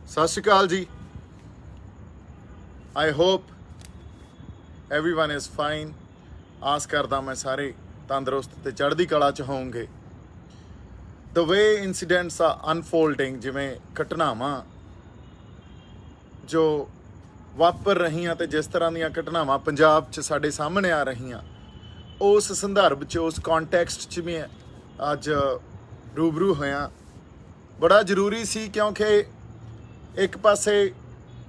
ਸਤਿ ਸ਼੍ਰੀ ਅਕਾਲ ਜੀ। I hope everyone is fine. ਆਸ ਕਰਦਾ ਮੈਂ ਸਾਰੇ ਤੰਦਰੁਸਤ ਤੇ ਚੜ੍ਹਦੀ ਕਲਾ 'ਚ ਹੋਵੋਗੇ। ਦ ਵੇ ਇਨਸੀਡੈਂਟਸ ਆ ਅਨਫੋਲਡਿੰਗ, ਜਿਵੇਂ ਘਟਨਾਵਾਂ ਜੋ ਵਾਪਰ ਰਹੀਆਂ ਤੇ ਜਿਸ ਤਰ੍ਹਾਂ ਦੀਆਂ ਘਟਨਾਵਾਂ ਪੰਜਾਬ 'ਚ ਸਾਡੇ ਸਾਹਮਣੇ ਆ ਰਹੀਆਂ, ਉਸ ਸੰਦਰਭ 'ਚ ਉਸ ਕੌਨਟੈਕਸਟ 'ਚ ਵੀ ਅੱਜ ਰੂਬਰੂ ਹੋਇਆ। ਬੜਾ ਜ਼ਰੂਰੀ ਸੀ ਕਿਉਂਕਿ ਇੱਕ ਪਾਸੇ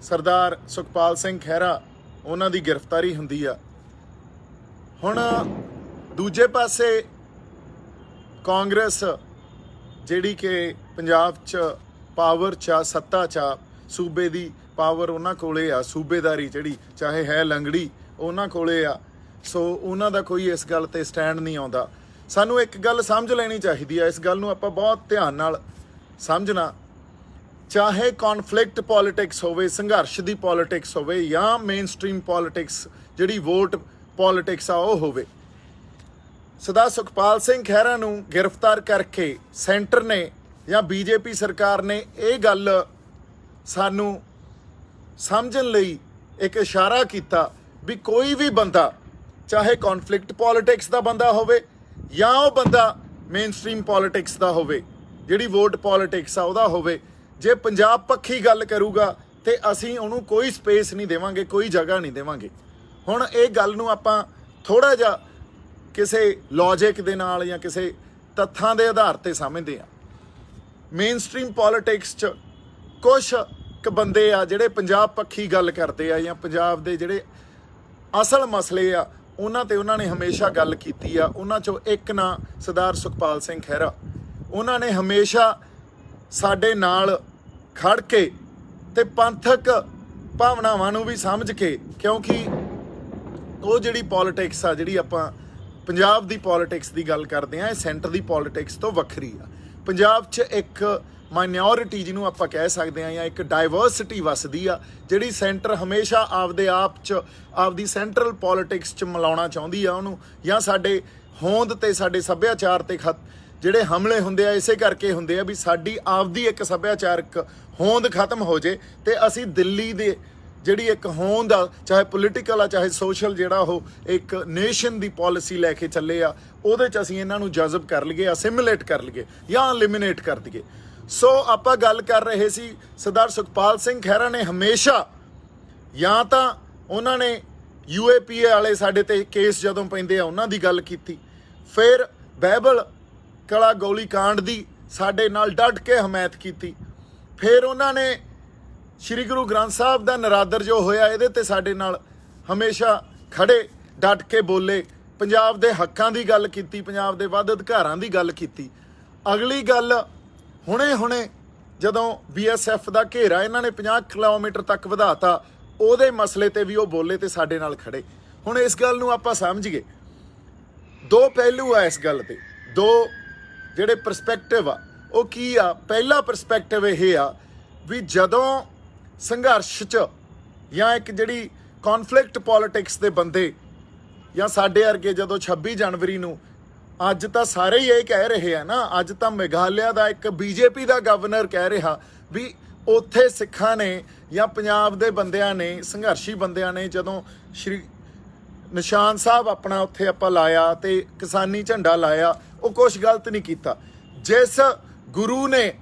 ਸਰਦਾਰ ਸੁਖਪਾਲ ਸਿੰਘ ਖਹਿਰਾ, ਉਹਨਾਂ ਦੀ ਗ੍ਰਿਫਤਾਰੀ ਹੁੰਦੀ ਆ। ਹੁਣ ਦੂਜੇ ਪਾਸੇ ਕਾਂਗਰਸ ਜਿਹੜੀ ਕਿ ਪੰਜਾਬ 'ਚ ਪਾਵਰ 'ਚ ਆ, ਸੱਤਾ 'ਚ ਆ, ਸੂਬੇ ਦੀ ਪਾਵਰ ਉਹਨਾਂ ਕੋਲੇ ਆ, ਸੂਬੇਦਾਰੀ ਜਿਹੜੀ ਚਾਹੇ ਹੈ ਲੰਗੜੀ ਉਹਨਾਂ ਕੋਲੇ ਆ। ਸੋ ਉਹਨਾਂ ਦਾ ਕੋਈ ਇਸ ਗੱਲ ਤੇ ਸਟੈਂਡ ਨਹੀਂ ਆਉਂਦਾ। ਸਾਨੂੰ ਇੱਕ ਗੱਲ ਸਮਝ ਲੈਣੀ ਚਾਹੀਦੀ ਆ, ਇਸ ਗੱਲ ਨੂੰ ਆਪਾਂ ਬਹੁਤ ਧਿਆਨ ਨਾਲ ਸਮਝਣਾ। ਚਾਹੇ ਕੌਨਫਲਿਕਟ ਪੋਲੀਟਿਕਸ ਹੋਵੇ, ਸੰਘਰਸ਼ ਦੀ ਪੋਲੀਟਿਕਸ ਹੋਵੇ, ਜਾਂ ਮੇਨ ਸਟ੍ਰੀਮ ਪੋਲੀਟਿਕਸ ਜਿਹੜੀ ਵੋਟ ਪੋਲੀਟਿਕਸ ਆ ਉਹ ਹੋਵੇ, ਸਰਦਾਰ ਸੁਖਪਾਲ ਸਿੰਘ ਖਹਿਰਾ ਨੂੰ ਗ੍ਰਿਫਤਾਰ ਕਰਕੇ ਸੈਂਟਰ ਨੇ ਜਾਂ ਬੀਜੇਪੀ ਸਰਕਾਰ ਨੇ ਇਹ ਗੱਲ ਸਾਨੂੰ ਸਮਝਣ ਲਈ ਇੱਕ ਇਸ਼ਾਰਾ ਕੀਤਾ ਵੀ ਕੋਈ ਵੀ ਬੰਦਾ, ਚਾਹੇ ਕੌਨਫਲਿਕਟ ਪੋਲੀਟਿਕਸ ਦਾ ਬੰਦਾ ਹੋਵੇ ਜਾਂ ਉਹ ਬੰਦਾ ਮੇਨ ਸਟ੍ਰੀਮ ਪੋਲੀਟਿਕਸ ਦਾ ਹੋਵੇ, ਜਿਹੜੀ ਵੋਟ ਪੋਲੀਟਿਕਸ ਆ ਉਹਦਾ ਹੋਵੇ, ਜੇ ਪੰਜਾਬ ਪੱਖੀ ਗੱਲ ਕਰੂਗਾ ਤੇ ਅਸੀਂ ਉਹਨੂੰ ਕੋਈ ਸਪੇਸ ਨਹੀਂ ਦੇਵਾਂਗੇ, ਕੋਈ ਜਗ੍ਹਾ ਨਹੀਂ ਦੇਵਾਂਗੇ। ਹੁਣ ਇਹ ਗੱਲ ਨੂੰ ਆਪਾਂ ਥੋੜ੍ਹਾ ਜਿਹਾ ਕਿਸੇ ਲੌਜਿਕ ਦੇ ਨਾਲ ਜਾਂ ਕਿਸੇ ਤੱਥਾਂ ਦੇ ਆਧਾਰ ਤੇ ਸਮਝਦੇ ਹਾਂ। ਮੇਨ ਸਟ੍ਰੀਮ ਪੋਲੀਟਿਕਸ 'ਚ ਕੁਛ ਕੁ ਬੰਦੇ ਆ ਜਿਹੜੇ ਪੰਜਾਬ ਪੱਖੀ ਗੱਲ ਕਰਦੇ ਆ, ਜਾਂ ਪੰਜਾਬ ਦੇ ਜਿਹੜੇ ਅਸਲ ਮਸਲੇ ਆ ਉਹਨਾਂ ਤੇ ਉਹਨਾਂ ਨੇ ਹਮੇਸ਼ਾ ਗੱਲ ਕੀਤੀ ਆ। ਉਹਨਾਂ 'ਚੋਂ ਇੱਕ ਨਾਂ ਸਰਦਾਰ ਸੁਖਪਾਲ ਸਿੰਘ ਖਹਿਰਾ। ਉਹਨਾਂ ਨੇ ਹਮੇਸ਼ਾ ਸਾਡੇ ਨਾਲ ਖੜ ਕੇ ਤੇ ਪੰਥਕ ਭਾਵਨਾਵਾਂ ਨੂੰ ਵੀ ਸਮਝ ਕੇ, ਕਿਉਂਕਿ ਉਹ ਜਿਹੜੀ ਪੋਲੀਟਿਕਸ ਆ, ਜਿਹੜੀ ਆਪਾਂ ਪੰਜਾਬ ਦੀ ਪੋਲੀਟਿਕਸ ਦੀ ਗੱਲ ਕਰਦੇ ਆ, ਇਹ ਸੈਂਟਰ ਦੀ ਪੋਲੀਟਿਕਸ ਤੋਂ ਵੱਖਰੀ ਆ। ਪੰਜਾਬ 'ਚ ਇੱਕ ਮਾਈਨੋਰਿਟੀ ਜਿਹਨੂੰ ਆਪਾਂ ਕਹਿ ਸਕਦੇ ਆ, ਜਾਂ ਇੱਕ ਡਾਇਵਰਸਿਟੀ ਵਸਦੀ ਆ, ਜਿਹੜੀ ਸੈਂਟਰ ਹਮੇਸ਼ਾ ਆਪਦੇ ਆਪ 'ਚ ਆਪਦੀ ਸੈਂਟਰਲ ਪੋਲੀਟਿਕਸ 'ਚ ਮਿਲਾਉਣਾ ਚਾਹੁੰਦੀ ਆ ਉਹਨੂੰ, ਜਾਂ ਸਾਡੇ ਹੋਂਦ ਤੇ ਸਾਡੇ ਸੱਭਿਆਚਾਰ ਤੇ ਜਿਹੜੇ ਹਮਲੇ ਹੁੰਦੇ ਆ ਇਸੇ ਕਰਕੇ ਹੁੰਦੇ ਆ ਵੀ ਸਾਡੀ ਆਪਦੀ ਇੱਕ ਸੱਭਿਆਚਾਰਕ ਹੋਂਦ ਖਤਮ ਹੋ ਜੇ ਤੇ ਅਸੀਂ ਦਿੱਲੀ ਦੇ ਜਿਹੜੀ ਇੱਕ ਹੋਂਦ ਆ, ਚਾਹੇ ਪੋਲੀਟੀਕਲ ਆ ਚਾਹੇ ਸੋਸ਼ਲ, ਜਿਹੜਾ ਉਹ ਇੱਕ ਨੇਸ਼ਨ ਦੀ ਪੋਲਿਸੀ ਲੈ ਕੇ ਚੱਲੇ ਆ, ਉਹਦੇ 'ਚ ਅਸੀਂ ਇਹਨਾਂ ਨੂੰ ਜਜ਼ਬ ਕਰ ਲਈਏ, ਅਸਿਮੀਲੇਟ ਕਰ ਲਈਏ ਜਾਂ ਐਲੀਮੀਨੇਟ ਕਰ ਦਈਏ। ਸੋ ਆਪਾਂ ਗੱਲ ਕਰ ਰਹੇ ਸੀ, ਸਰਦਾਰ ਸੁਖਪਾਲ ਸਿੰਘ ਖਹਿਰਾ ਨੇ ਹਮੇਸ਼ਾ, ਜਾਂ ਤਾਂ ਉਹਨਾਂ ਨੇ UAPA ਵਾਲੇ ਸਾਡੇ ਤੇ ਕੇਸ ਜਦੋਂ ਪੈਂਦੇ ਆ ਉਹਨਾਂ ਦੀ ਗੱਲ ਕੀਤੀ, ਫਿਰ ਬਾਈਬਲ ਕਲਾ ਗੋਲੀ ਕਾਂਡ ਦੀ ਸਾਡੇ ਨਾਲ ਡਟ ਕੇ ਹਮਾਇਤ ਕੀਤੀ, ਫਿਰ ਉਹਨਾਂ ਨੇ ਸ਼੍ਰੀ ਗੁਰੂ ਗ੍ਰੰਥ ਸਾਹਿਬ ਦਾ ਨਰਾਦਰ ਜੋ ਹੋਇਆ ਇਹਦੇ ਤੇ ਸਾਡੇ ਨਾਲ ਹਮੇਸ਼ਾ ਖੜੇ ਡਟ ਕੇ ਬੋਲੇ, ਪੰਜਾਬ ਦੇ ਹੱਕਾਂ ਦੀ ਗੱਲ ਕੀਤੀ, ਪੰਜਾਬ ਦੇ ਵੱਧ ਅਧਿਕਾਰਾਂ ਦੀ ਗੱਲ ਕੀਤੀ। ਅਗਲੀ ਗੱਲ ਹੁਣੇ ਜਦੋਂ BSF ਦਾ ਘੇਰਾ ਇਹਨਾਂ ਨੇ 50 ਕਿਲੋਮੀਟਰ ਤੱਕ ਵਧਾਤਾ, ਉਹਦੇ ਮਸਲੇ ਤੇ ਵੀ ਉਹ ਬੋਲੇ ਤੇ ਸਾਡੇ ਨਾਲ ਖੜੇ। ਹੁਣ ਇਸ ਗੱਲ ਨੂੰ ਆਪਾਂ ਸਮਝੀਏ, ਦੋ ਪਹਿਲੂ ਆ ਇਸ ਗੱਲ ਤੇ, ਦੋ ਜਿਹੜੇ ਪਰਸਪੈਕਟਿਵ ਆ ਉਹ ਕੀ ਆ। ਪਹਿਲਾ ਪਰਸਪੈਕਟਿਵ ਇਹ ਆ ਵੀ ਜਦੋਂ ਸੰਘਰਸ਼ 'ਚ ਜਾਂ ਇੱਕ ਜਿਹੜੀ ਕੌਨਫਲਿਕਟ ਪੋਲੀਟਿਕਸ ਦੇ ਬੰਦੇ, ਜਾਂ ਸਾਡੇ ਵਰਗੇ ਜਦੋਂ 26 ਜਨਵਰੀ ਨੂੰ, ਅੱਜ ਤਾਂ ਸਾਰੇ ਹੀ ਇਹ ਕਹਿ ਰਹੇ ਆ ਨਾ, ਅੱਜ ਤਾਂ ਮੇਘਾਲਿਆ ਦਾ ਇੱਕ BJP ਦਾ ਗਵਰਨਰ ਕਹਿ ਰਿਹਾ ਵੀ ਉੱਥੇ ਸਿੱਖਾਂ ਨੇ ਜਾਂ ਪੰਜਾਬ ਦੇ ਬੰਦਿਆਂ ਨੇ, ਸੰਘਰਸ਼ੀ ਬੰਦਿਆਂ ਨੇ, ਜਦੋਂ ਸ਼੍ਰੀ ਨਿਸ਼ਾਨ ਸਾਹਿਬ ਆਪਣਾ ਉੱਥੇ ਆਪਾਂ ਲਾਇਆ ਤੇ ਕਿਸਾਨੀ ਝੰਡਾ ਲਾਇਆ, ਉਹ ਕੁਛ ਗਲਤ ਨਹੀਂ ਕੀਤਾ। ਜਿਸ ਗੁਰੂ ਨੇ,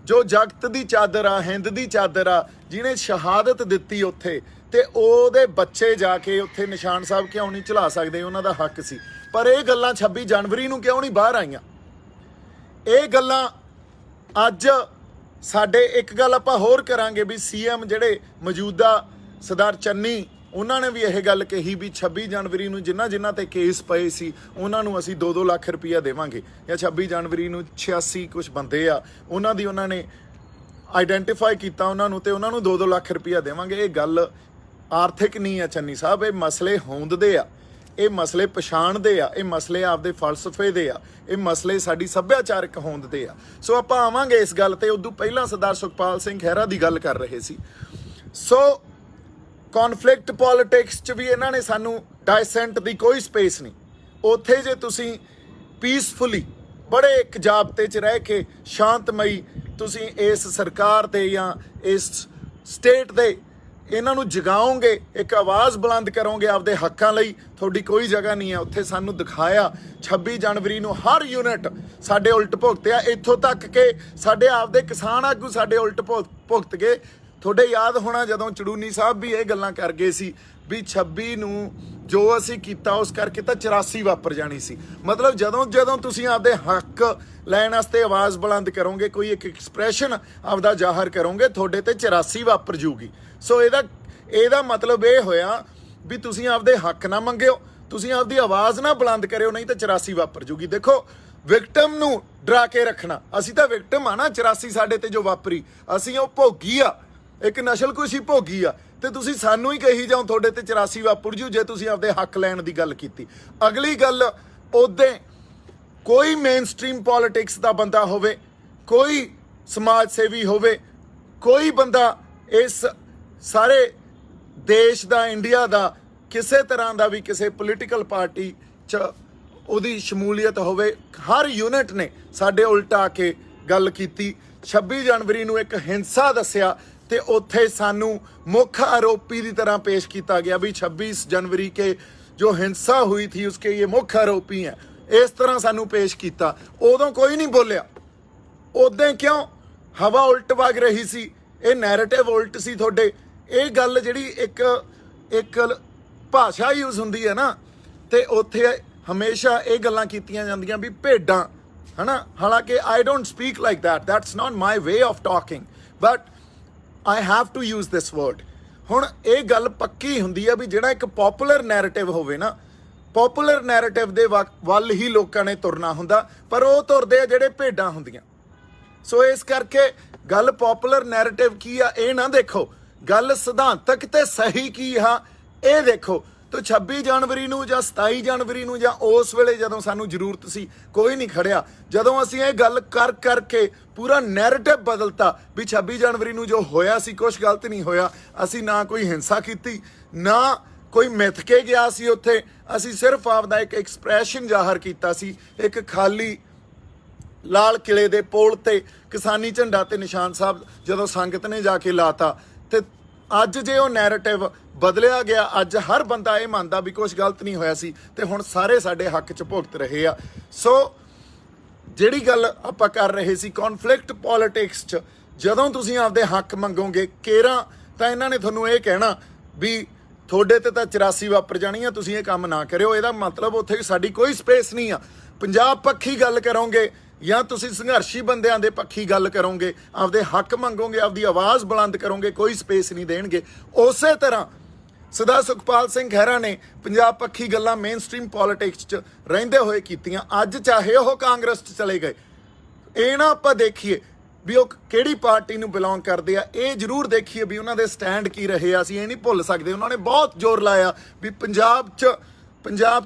ਜੋ ਜਗਤ ਦੀ ਚਾਦਰ ਆ, ਹਿੰਦ ਦੀ ਚਾਦਰ ਆ, ਜਿਹਨੇ ਸ਼ਹਾਦਤ ਦਿੱਤੀ ਉੱਥੇ, ਤੇ ਉਹਦੇ ਬੱਚੇ ਜਾ ਕੇ ਉੱਥੇ ਨਿਸ਼ਾਨ ਸਾਹਿਬ ਕਿਉਂ ਨਹੀਂ ਚਲਾ ਸਕਦੇ? ਉਹਨਾਂ ਦਾ ਹੱਕ ਸੀ। ਪਰ ਇਹ ਗੱਲਾਂ 26 ਜਨਵਰੀ ਨੂੰ ਕਿਉਂ ਨਹੀਂ ਬਾਹਰ ਆਈਆਂ? ਇਹ ਗੱਲਾਂ ਅੱਜ ਸਾਡੇ, ਇੱਕ ਗੱਲ ਆਪਾਂ ਹੋਰ ਕਰਾਂਗੇ ਵੀ CM ਜਿਹੜੇ ਮੌਜੂਦਾ ਸਰਦਾਰ ਚੰਨੀ, ਉਹਨਾਂ ਨੇ ਵੀ ਇਹ ਗੱਲ ਕਹੀ ਵੀ 26 ਜਨਵਰੀ ਨੂੰ ਜਿਨ੍ਹਾਂ ਤੇ ਕੇਸ ਪਏ ਸੀ ਉਹਨਾਂ ਨੂੰ ਅਸੀਂ 2-2 ਲੱਖ ਰੁਪਈਆ ਦੇਵਾਂਗੇ, ਜਾਂ 26 ਜਨਵਰੀ ਨੂੰ 86 ਕੁਛ ਬੰਦੇ ਆ ਉਹਨਾਂ ਦੀ, ਉਹਨਾਂ ਨੇ ਆਈਡੈਂਟੀਫਾਈ ਕੀਤਾ ਉਹਨਾਂ ਨੂੰ, ਤੇ ਉਹਨਾਂ ਨੂੰ 2-2 ਲੱਖ ਰੁਪਈਆ ਦੇਵਾਂਗੇ। ਇਹ ਗੱਲ ਆਰਥਿਕ ਨਹੀਂ ਆ ਚੰਨੀ ਸਾਹਿਬ, ਇਹ ਮਸਲੇ ਹੋਂਦ ਦੇ ਆ, ਇਹ ਮਸਲੇ ਪਛਾਣ ਦੇ ਆ, ਇਹ ਮਸਲੇ ਆਪਦੇ ਫਲਸਫੇ ਦੇ ਆ, ਇਹ ਮਸਲੇ ਸਾਡੀ ਸੱਭਿਆਚਾਰਕ ਹੋਂਦ ਦੇ ਆ। ਸੋ ਆਪਾਂ ਆਵਾਂਗੇ ਇਸ ਗੱਲ ਤੇ। ਉਦੋਂ ਪਹਿਲਾਂ ਸਰਦਾਰ ਸੁਖਪਾਲ ਸਿੰਘ ਖਹਿਰਾ ਦੀ ਗੱਲ ਕਰ ਰਹੇ ਸੀ। ਸੋ ਕੌਨਫਲਿਕਟ ਪੋਲੀਟਿਕਸ 'ਚ ਵੀ ਇਹਨਾਂ ਨੇ ਸਾਨੂੰ ਡਾਇਸੈਂਟ ਦੀ ਕੋਈ ਸਪੇਸ ਨਹੀਂ। ਉੱਥੇ ਜੇ ਤੁਸੀਂ ਪੀਸਫੁਲੀ ਬੜੇ ਇੱਕ ਜਾਬਤੇ 'ਚ ਰਹਿ ਕੇ ਸ਼ਾਂਤਮਈ ਤੁਸੀਂ ਇਸ ਸਰਕਾਰ ਤੇ ਜਾਂ ਇਸ ਸਟੇਟ ਦੇ ਇਹਨਾਂ ਨੂੰ ਜਗਾਓਗੇ, ਇੱਕ ਆਵਾਜ਼ ਬੁਲੰਦ ਕਰੋਗੇ ਆਪਦੇ ਹੱਕਾਂ ਲਈ, ਤੁਹਾਡੀ ਕੋਈ ਜਗ੍ਹਾ ਨਹੀਂ ਹੈ ਉੱਥੇ। ਸਾਨੂੰ ਦਿਖਾਇਆ 26 ਜਨਵਰੀ ਨੂੰ ਹਰ ਯੂਨਿਟ ਸਾਡੇ ਉਲਟ ਭੁਗਤਿਆ, ਇੱਥੋਂ ਤੱਕ ਕਿ ਸਾਡੇ ਆਪਦੇ ਕਿਸਾਨ ਆਗੂ ਸਾਡੇ ਉਲਟ ਭੁਗਤ ਗਏ। ਤੁਹਾਡੇ ਯਾਦ ਹੋਣਾ ਜਦੋਂ ਚੜੂਨੀ ਸਾਹਿਬ ਵੀ ਇਹ ਗੱਲਾਂ ਕਰ ਗਏ ਸੀ ਵੀ 26 ਨੂੰ ਜੋ ਅਸੀਂ ਕੀਤਾ ਉਸ ਕਰਕੇ ਤਾਂ 84 ਵਾਪਰ ਜਾਣੀ ਸੀ। ਮਤਲਬ ਜਦੋਂ ਤੁਸੀਂ ਆਪਦੇ ਹੱਕ ਲੈਣ ਵਾਸਤੇ ਆਵਾਜ਼ ਬੁਲੰਦ ਕਰੋਗੇ, ਕੋਈ ਇੱਕ ਐਕਸਪ੍ਰੈਸ਼ਨ ਆਪਦਾ ਜ਼ਾਹਰ ਕਰੋਗੇ, ਤੁਹਾਡੇ ਤੇ 84 ਵਾਪਰ ਜੂਗੀ। ਸੋ ਇਹਦਾ ਮਤਲਬ ਇਹ ਹੋਇਆ ਵੀ ਤੁਸੀਂ ਆਪਦੇ ਹੱਕ ਨਾ ਮੰਗਿਓ, ਤੁਸੀਂ ਆਪਦੀ ਆਵਾਜ਼ ਨਾ ਬੁਲੰਦ ਕਰਿਓ, ਨਹੀਂ ਤਾਂ 84 ਵਾਪਰ ਜੂਗੀ। ਦੇਖੋ ਵਿਕਟਮ ਨੂੰ ਡਰਾ ਕੇ ਰੱਖਣਾ, ਅਸੀਂ ਤਾਂ ਵਿਕਟਮ ਆ ਨਾ। 84 ਸਾਡੇ ਤੇ ਜੋ ਵਾਪਰੀ, ਅਸੀਂ ਉਹ ਭੋਗੀ ਆ, ਇੱਕ ਨਸ਼ਲਕੁਸ਼ੀ ਭੋਗੀ ਆ, ਤੇ ਤੁਸੀਂ ਸਾਨੂੰ ਹੀ ਕਹੀ ਜਾਓ ਤੁਹਾਡੇ ਤੇ 84 ਵਾਪਰ ਜੂ ਜੇ ਤੁਸੀਂ ਆਪਦੇ ਹੱਕ ਲੈਣ ਦੀ ਗੱਲ ਕੀਤੀ। ਅਗਲੀ ਗੱਲ, ਉਹਦੇ ਕੋਈ ਮੇਨ ਸਟ੍ਰੀਮ ਪੋਲਿਟਿਕਸ ਦਾ ਬੰਦਾ ਹੋਵੇ, ਕੋਈ ਸਮਾਜ ਸੇਵੀ ਹੋਵੇ, ਕੋਈ ਬੰਦਾ ਇਸ ਸਾਰੇ ਦੇਸ਼ ਦਾ, ਇੰਡੀਆ ਦਾ ਕਿਸੇ ਤਰ੍ਹਾਂ ਦਾ ਵੀ ਕਿਸੇ ਪੋਲੀਟੀਕਲ ਪਾਰਟੀ 'ਚ ਉਹਦੀ ਸ਼ਮੂਲੀਅਤ ਹੋਵੇ, ਹਰ ਯੂਨਿਟ ਨੇ ਸਾਡੇ ਉਲਟ ਆ ਕੇ ਗੱਲ ਕੀਤੀ। 26 ਜਨਵਰੀ ਨੂੰ ਇੱਕ ਹਿੰਸਾ ਦੱਸਿਆ ਤੇ ਉੱਥੇ ਸਾਨੂੰ ਮੁੱਖ ਆरोपी ਦੀ ਤਰ੍ਹਾਂ ਪੇਸ਼ ਕੀਤਾ ਗਿਆ ਵੀ 26 जनवरी के जो हिंसा हुई थी उसके ये मुख्य आरोपी हैं, इस तरह सानू पेश किया। उदों कोई नहीं बोलिया, उदे क्यों हवा उल्ट वग रही सी, ये नैरेटिव उल्ट सी थोड़े। ये गल जिहड़ी एक भाषा यूज हुंदी है ना, ते उत्थे हमेशा ये गल्लां कीतियां जांदियां भी भेडां है ना। हालांकि I don't speak like that's not my way of talking, but I have to use this word. हुण ये गल पक्की हुंदी है भी जिहड़ा एक पॉपुलर नैरेटिव होवे ना, पॉपुलर नैरेटिव दे वल ही लोकां ने तुरना हुंदा, पर वो तुरदे आ जिहड़े भेडां हुंदियां। सो इस करके गल पॉपुलर नैरेटिव की आ ये ना देखो, गल सिद्धांतक ते सही की आ ये देखो। तो 26 जनवरी ਨੂੰ ਜਾਂ 27 ਜਨਵਰੀ ਨੂੰ ਜਾਂ ਉਸ ਵੇਲੇ ਜਦੋਂ ਸਾਨੂੰ ਜ਼ਰੂਰਤ ਸੀ ਕੋਈ ਨਹੀਂ ਖੜਿਆ। ਜਦੋਂ ਅਸੀਂ ਇਹ ਗੱਲ ਕਰਕੇ ਪੂਰਾ ਨੈਰੇਟਿਵ ਬਦਲਤਾ ਵੀ 26 ਜਨਵਰੀ ਨੂੰ ਜੋ ਹੋਇਆ ਸੀ ਕੁਝ ਗਲਤ ਨਹੀਂ ਹੋਇਆ, ਅਸੀਂ ਨਾ ਕੋਈ ਹਿੰਸਾ ਕੀਤੀ, ਨਾ ਕੋਈ ਮਿੱਥ ਕੇ ਗਿਆ ਸੀ ਉੱਥੇ, ਅਸੀਂ ਸਿਰਫ ਆਪਦਾ ਇੱਕ ਐਕਸਪ੍ਰੈਸ਼ਨ ਜ਼ਾਹਰ ਕੀਤਾ ਸੀ। ਇੱਕ ਖਾਲੀ ਲਾਲ ਕਿਲੇ ਦੇ ਪੋਲ ਤੇ ਕਿਸਾਨੀ ਝੰਡਾ ਤੇ ਨਿਸ਼ਾਨ ਸਾਹਿਬ ਜਦੋਂ ਸੰਗਤ ਨੇ ਜਾ ਕੇ ਲਾਤਾ, ਤੇ ਅੱਜ ਜੇ ਉਹ ਨੈਰੇਟਿਵ ਬਦਲਿਆ ਗਿਆ, ਅੱਜ ਹਰ ਬੰਦਾ ਇਹ ਮੰਨਦਾ ਵੀ ਕੁਝ ਗਲਤ ਨਹੀਂ ਹੋਇਆ ਸੀ, ਤੇ ਹੁਣ ਸਾਰੇ ਸਾਡੇ ਹੱਕ 'ਚ ਭੁਗਤ ਰਹੇ ਆ। ਸੋ ਜਿਹੜੀ ਗੱਲ ਆਪਾਂ ਕਰ ਰਹੇ ਸੀ ਕੌਨਫਲਿਕਟ ਪੋਲਿਟਿਕਸ 'ਚ, ਜਦੋਂ ਤੁਸੀਂ ਆਪਦੇ ਹੱਕ ਮੰਗੋਗੇ ਕੇਰਾਂ ਤਾਂ ਇਹਨਾਂ ਨੇ ਤੁਹਾਨੂੰ ਇਹ ਕਹਿਣਾ ਵੀ ਤੁਹਾਡੇ ਤੇ ਤਾਂ 84 ਵਾਪਰ ਜਾਣੀ ਆ, ਤੁਸੀਂ ਇਹ ਕੰਮ ਨਾ ਕਰਿਓ। ਇਹਦਾ ਮਤਲਬ ਉੱਥੇ ਸਾਡੀ ਕੋਈ ਸਪੇਸ ਨਹੀਂ ਆ। ਪੰਜਾਬ ਪੱਖੀ ਗੱਲ ਕਰੋਗੇ ਜਾਂ ਤੁਸੀਂ ਸੰਘਰਸ਼ੀ ਬੰਦਿਆਂ ਦੇ ਪੱਖੀ ਗੱਲ ਕਰੋਗੇ, ਆਪਦੇ ਹੱਕ ਮੰਗੋਗੇ, ਆਪਦੀ ਆਵਾਜ਼ ਬੁਲੰਦ ਕਰੋਗੇ, ਕੋਈ ਸਪੇਸ ਨਹੀਂ ਦੇਣਗੇ। ਉਸੇ ਤਰ੍ਹਾਂ ਸਰਦਾਰ ਸੁਖਪਾਲ ਸਿੰਘ ਖਹਿਰਾ ਨੇ ਪੰਜਾਬ ਪੱਖੀ ਗੱਲਾਂ ਮੇਨ ਸਟ੍ਰੀਮ ਪੋਲਿਟਿਕਸ 'ਚ ਰਹਿੰਦੇ ਹੋਏ ਕੀਤੀਆਂ। ਅੱਜ ਚਾਹੇ ਉਹ ਕਾਂਗਰਸ 'ਚ ਚਲੇ ਗਏ, ਇਹ ਨਾ ਆਪਾਂ ਦੇਖੀਏ ਵੀ ਉਹ ਕਿਹੜੀ ਪਾਰਟੀ ਨੂੰ ਬਿਲੋਂਗ ਕਰਦੇ ਆ, ਇਹ ਜ਼ਰੂਰ ਦੇਖੀਏ ਵੀ ਉਹਨਾਂ ਦੇ ਸਟੈਂਡ ਕੀ ਰਹੇ ਆ। ਅਸੀਂ ਇਹ ਨਹੀਂ ਭੁੱਲ ਸਕਦੇ, ਉਹਨਾਂ ਨੇ ਬਹੁਤ ਜ਼ੋਰ ਲਾਇਆ ਵੀ ਪੰਜਾਬ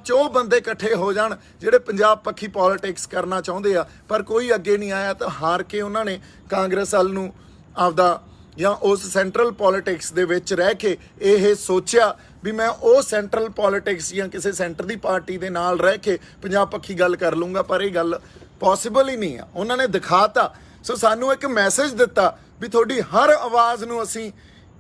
'ਚ ਉਹ ਬੰਦੇ ਇਕੱਠੇ ਹੋ ਜਾਣ ਜਿਹੜੇ ਪੰਜਾਬ ਪੱਖੀ ਪੋਲਿਟਿਕਸ ਕਰਨਾ ਚਾਹੁੰਦੇ ਆ, ਪਰ ਕੋਈ ਅੱਗੇ ਨਹੀਂ ਆਇਆ। ਤਾਂ ਹਾਰ ਕੇ ਉਹਨਾਂ ਨੇ ਕਾਂਗਰਸ ਵੱਲ ਨੂੰ ਆਪਦਾ ਜਾਂ ਉਸ ਸੈਂਟਰਲ ਪੋਲਿਟਿਕਸ ਦੇ ਵਿੱਚ ਰਹਿ ਕੇ ਇਹ ਸੋਚਿਆ ਵੀ ਮੈਂ ਉਹ ਸੈਂਟਰਲ ਪੋਲਿਟਿਕਸ ਜਾਂ ਕਿਸੇ ਸੈਂਟਰ ਦੀ ਪਾਰਟੀ ਦੇ ਨਾਲ ਰਹਿ ਕੇ ਪੰਜਾਬ ਪੱਖੀ ਗੱਲ ਕਰ ਲੂੰਗਾ, ਪਰ ਇਹ ਗੱਲ ਪੋਸੀਬਲ ਹੀ ਨਹੀਂ ਆ। ਉਹਨਾਂ ਨੇ ਦਿਖਾਤਾ। ਸੋ ਸਾਨੂੰ ਇੱਕ ਮੈਸੇਜ ਦਿੱਤਾ ਵੀ ਤੁਹਾਡੀ ਹਰ ਆਵਾਜ਼ ਨੂੰ ਅਸੀਂ,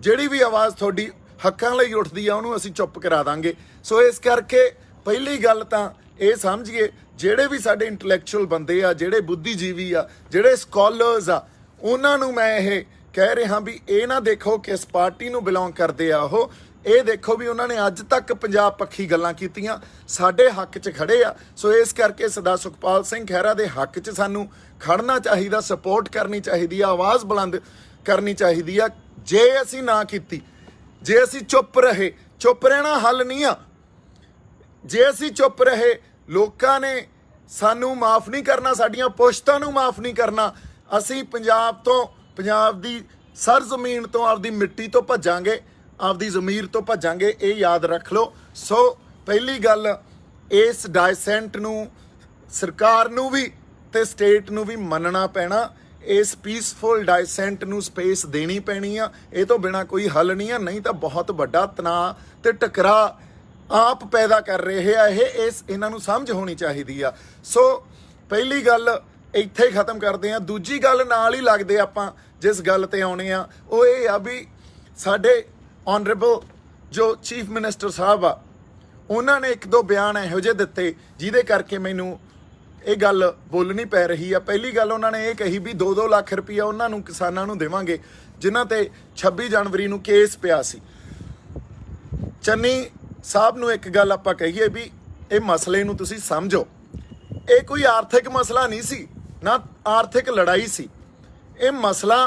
ਜਿਹੜੀ ਵੀ ਆਵਾਜ਼ ਤੁਹਾਡੀ ਹੱਕਾਂ ਲਈ ਉੱਠਦੀ ਆ, ਉਹਨੂੰ ਅਸੀਂ ਚੁੱਪ ਕਰਾ ਦਾਂਗੇ। ਸੋ ਇਸ ਕਰਕੇ ਪਹਿਲੀ ਗੱਲ ਤਾਂ ਇਹ ਸਮਝੀਏ, ਜਿਹੜੇ ਵੀ ਸਾਡੇ ਇੰਟੈਲੈਕਚੁਅਲ ਬੰਦੇ ਆ, ਜਿਹੜੇ ਬੁੱਧੀਜੀਵੀ ਆ, ਜਿਹੜੇ ਸਕਾਲਰਸ ਆ, ਉਹਨਾਂ ਨੂੰ ਮੈਂ ਇਹ ਕਹਿ ਰਿਹਾ ਵੀ ਇਹ ਨਾ ਦੇਖੋ ਕਿਸ ਪਾਰਟੀ ਨੂੰ ਬਿਲੋਂਗ ਕਰਦੇ ਆ ਉਹ, ਇਹ ਦੇਖੋ ਵੀ ਉਹਨਾਂ ਨੇ ਅੱਜ ਤੱਕ ਪੰਜਾਬ ਪੱਖੀ ਗੱਲਾਂ ਕੀਤੀਆਂ, ਸਾਡੇ ਹੱਕ 'ਚ ਖੜੇ ਆ। ਸੋ ਇਸ ਕਰਕੇ ਸਰਦਾਰ ਸੁਖਪਾਲ ਸਿੰਘ ਖਹਿਰਾ ਦੇ ਹੱਕ 'ਚ ਸਾਨੂੰ ਖੜਨਾ ਚਾਹੀਦਾ, ਸਪੋਰਟ ਕਰਨੀ ਚਾਹੀਦੀ ਆ, ਆਵਾਜ਼ ਬੁਲੰਦ ਕਰਨੀ ਚਾਹੀਦੀ ਆ। ਜੇ ਅਸੀਂ ਨਾ ਕੀਤੀ, ਜੇ ਅਸੀਂ ਚੁੱਪ ਰਹੇ, ਚੁੱਪ ਰਹਿਣਾ ਹੱਲ ਨਹੀਂ ਆ। ਜੇ ਅਸੀਂ ਚੁੱਪ ਰਹੇ, ਲੋਕਾਂ ਨੇ ਸਾਨੂੰ ਮਾਫ ਨਹੀਂ ਕਰਨਾ, ਸਾਡੀਆਂ ਪੁਸ਼ਤਾਂ ਨੂੰ ਮਾਫ ਨਹੀਂ ਕਰਨਾ। ਅਸੀਂ ਪੰਜਾਬ ਤੋਂ, ਪੰਜਾਬ ਦੀ ਸਰਜ਼ਮੀਨ ਤੋਂ, ਆਪਦੀ ਮਿੱਟੀ ਤੋਂ ਭੱਜਾਂਗੇ, ਆਪਦੀ ਜ਼ਮੀਰ ਤੋਂ ਭੱਜਾਂਗੇ, ਇਹ ਯਾਦ ਰੱਖ ਲਓ। ਸੋ ਪਹਿਲੀ ਗੱਲ, ਇਸ ਡਾਇਸੈਂਟ ਨੂੰ ਸਰਕਾਰ ਨੂੰ ਵੀ ਤੇ ਸਟੇਟ ਨੂੰ ਵੀ ਮੰਨਣਾ ਪੈਣਾ। ਇਸ ਪੀਸਫੁਲ ਡਾਇਸੈਂਟ ਨੂੰ ਸਪੇਸ ਦੇਣੀ ਪੈਣੀ ਆ, ਇਹ ਤੋਂ ਬਿਨਾ ਕੋਈ ਹੱਲ ਨਹੀਂ ਆ। ਨਹੀਂ ਤਾਂ ਬਹੁਤ ਵੱਡਾ ਤਣਾਅ ਤੇ ਟਕਰਾਅ ਆਪ ਪੈਦਾ ਕਰ ਰਹੇ ਆ ਇਹ। ਇਹਨਾਂ ਨੂੰ ਸਮਝ ਹੋਣੀ ਚਾਹੀਦੀ ਆ। ਸੋ ਪਹਿਲੀ ਗੱਲ ਇੱਥੇ ਹੀ ਖਤਮ ਕਰਦੇ ਹਾਂ। ਦੂਜੀ ਗੱਲ ਨਾਲ ਹੀ ਲੱਗਦੇ ਆਪਾਂ ਜਿਸ ਗੱਲ ਤੇ ਆਉਣੇ ਆ ਉਹ ਇਹ ਆ ਵੀ ਸਾਡੇ ਆਨਰੇਬਲ ਜੋ ਚੀਫ ਮਿਨਿਸਟਰ ਸਾਹਿਬ ਆ ਉਹਨਾਂ ਨੇ ਇੱਕ ਦੋ ਬਿਆਨ ਇਹੋ ਜਿਹੇ ਦਿੱਤੇ ਜਿਹਦੇ ਕਰਕੇ ਮੈਨੂੰ ਇਹ ਗੱਲ ਬੋਲਣੀ ਪੈ ਰਹੀ ਆ। ਪਹਿਲੀ ਗੱਲ ਉਹਨਾਂ ਨੇ ਇਹ ਕਹੀ ਵੀ 2-2 ਲੱਖ ਰੁਪਈਆ ਉਹਨਾਂ ਨੂੰ ਕਿਸਾਨਾਂ ਨੂੰ ਦੇਵਾਂਗੇ ਜਿਨ੍ਹਾਂ ਤੇ 26 ਜਨਵਰੀ ਨੂੰ ਕੇਸ ਪਿਆ ਸੀ। ਚੰਨੀ ਸਾਹਿਬ ਨੂੰ ਇੱਕ ਗੱਲ ਆਪਾਂ ਕਹੀਏ ਵੀ ਇਹ ਮਸਲੇ ਨੂੰ ਤੁਸੀਂ ਸਮਝੋ, ਇਹ ਕੋਈ ਆਰਥਿਕ ਮਸਲਾ ਨਹੀਂ ਸੀ, ਨਾ ਆਰਥਿਕ ਲੜਾਈ ਸੀ। ਇਹ ਮਸਲਾ